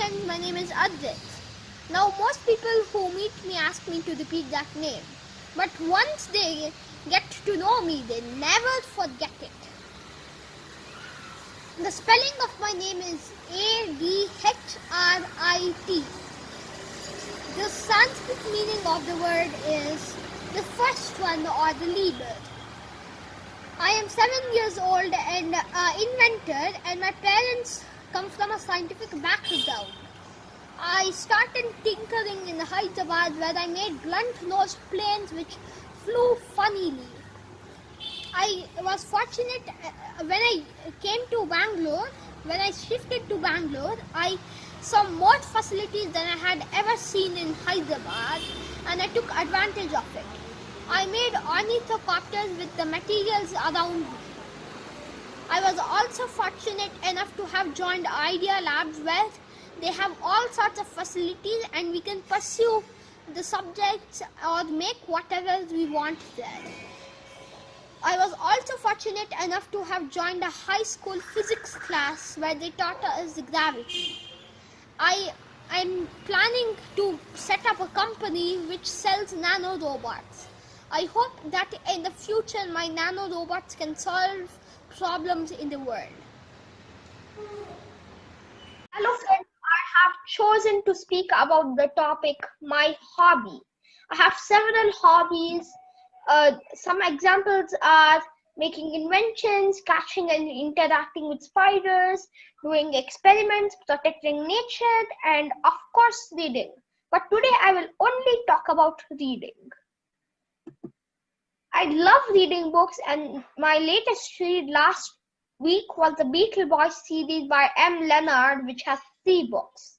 friends, my name is Adhirit. Now most people who meet me ask me to repeat that name. But once they get to know me, they never forget it. The spelling of my name is Adhrit. The Sanskrit meaning of the word is the first one or the leader. I am 7 years old and inventor, and my parents come from a scientific background. I started tinkering in Hyderabad where I made blunt-nosed planes which flew funnily. I was fortunate when I came to Bangalore. When I shifted to Bangalore, I saw more facilities than I had ever seen in Hyderabad, and I took advantage of it. I made ornithocopters with the materials around me. I was also fortunate enough to have joined Idea Labs where they have all sorts of facilities and we can pursue the subjects or make whatever we want there. I was also fortunate enough to have joined a high school physics class where they taught us gravity. I'm planning to set up a company which sells nanorobots. I hope that in the future my nanorobots can solve problems in the world. Hello friends, I have chosen to speak about the topic my hobby. I have several hobbies. Some examples are making inventions, catching and interacting with spiders, doing experiments, protecting nature, and of course reading. But today I will only talk about reading. I love reading books, and my latest read last week was the Beetle Boys series by M. Leonard, which has 3 books.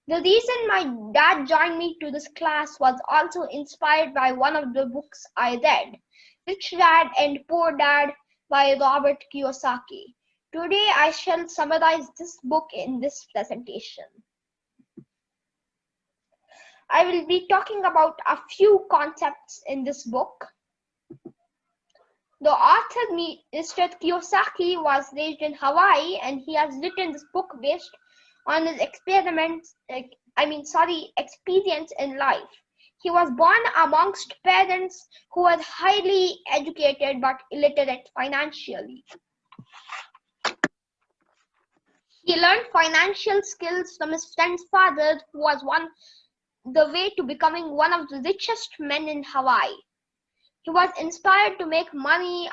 The reason my dad joined me to this class was also inspired by one of the books I read, Rich Dad and Poor Dad by Robert Kiyosaki. Today I shall summarize this book in this presentation. I will be talking about a few concepts in this book. The author, Mr. Kiyosaki, was raised in Hawaii, and he has written this book based on his experience in life. He was born amongst parents who were highly educated but illiterate financially. He learned financial skills from his friend's father, who was the way to becoming one of the richest men in Hawaii. He was inspired to make money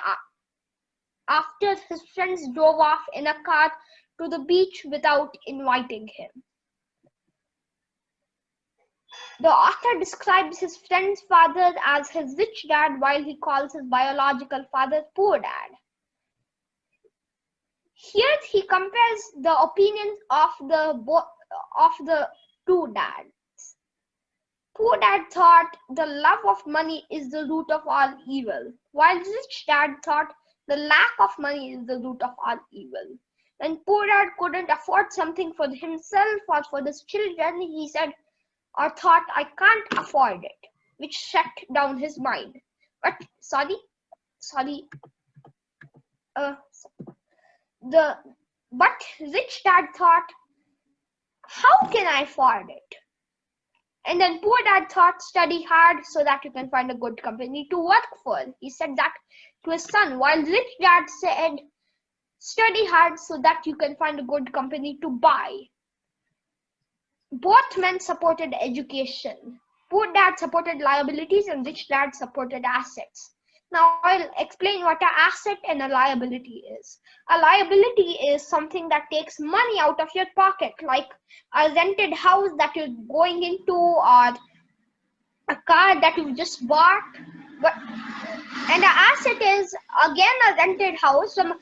after his friends drove off in a car to the beach without inviting him. The author describes his friend's father as his rich dad while he calls his biological father poor dad. Here he compares the opinions of the 2 dads. Poor dad thought the love of money is the root of all evil, while rich dad thought the lack of money is the root of all evil. When poor dad couldn't afford something for himself or for his children, he said or thought, I can't afford it, which shut down his mind. But rich dad thought, how can I afford it? And then poor dad thought, study hard so that you can find a good company to work for. He said that to his son, while rich dad said, study hard so that you can find a good company to buy. Both men supported education. Poor dad supported liabilities and rich dad supported assets. Now I'll explain what an asset and a liability is. A liability is something that takes money out of your pocket, like a rented house that you're going into or a car that you just bought. And an asset is again a rented house from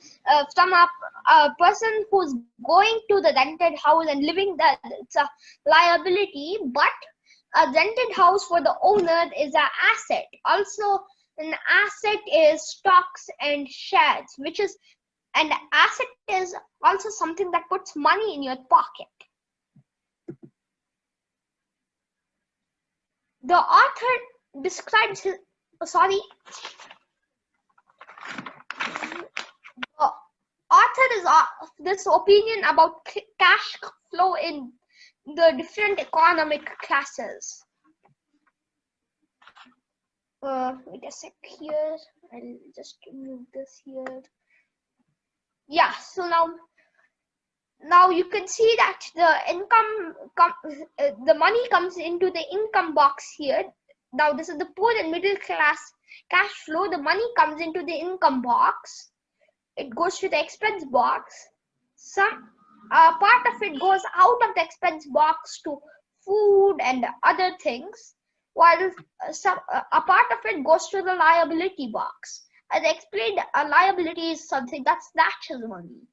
a person who's going to the rented house and living there. It's a liability, but a rented house for the owner is an asset. Also, an asset is stocks and shares, and asset is also something that puts money in your pocket. The author describes the author is this opinion about cash flow in the different economic classes. Wait a sec here. I'll just move this here. Yeah, so now you can see that the money comes into the income box here. Now this is the poor and middle class cash flow. The money comes into the income box. It goes to the expense box. Some part of it goes out of the expense box to food and other things, while a part of it goes to the liability box. As I explained, a liability is something that snatches money.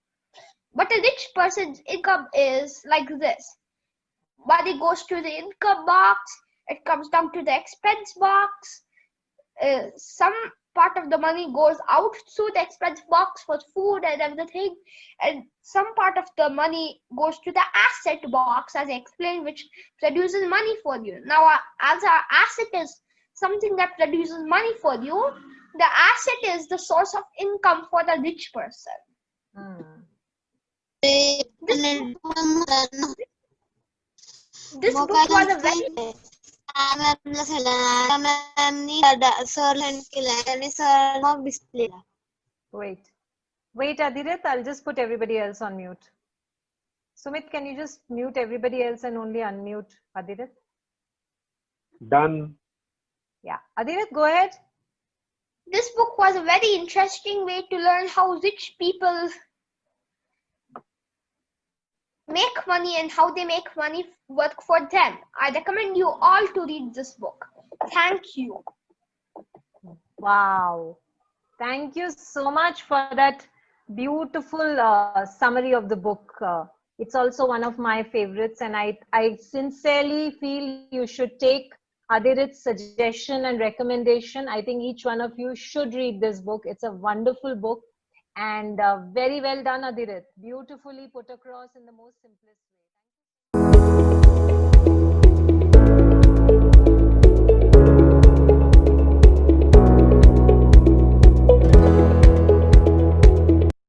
But a rich person's income is like this. Money goes to the income box, it comes down to the expense box. Some part of the money goes out through the expense box for food and everything, and some part of the money goes to the asset box, as I explained, which produces money for you. Now, as our asset is something that produces money for you, the asset is the source of income for the rich person. This book was a very Wait, Adhirit, I'll just put everybody else on mute. Sumit, can you just mute everybody else and only unmute Adhirit? Done. Yeah, Adhirit, go ahead. This book was a very interesting way to learn how rich people make money and how they make money work for them. I recommend you all to read this book. Thank you. Wow. Thank you so much for that beautiful summary of the book. It's also one of my favorites, and I sincerely feel you should take Adhirit's suggestion and recommendation. I think each one of you should read this book. It's a wonderful book, and very well done, Adhirit. Beautifully put across in the most simplest way.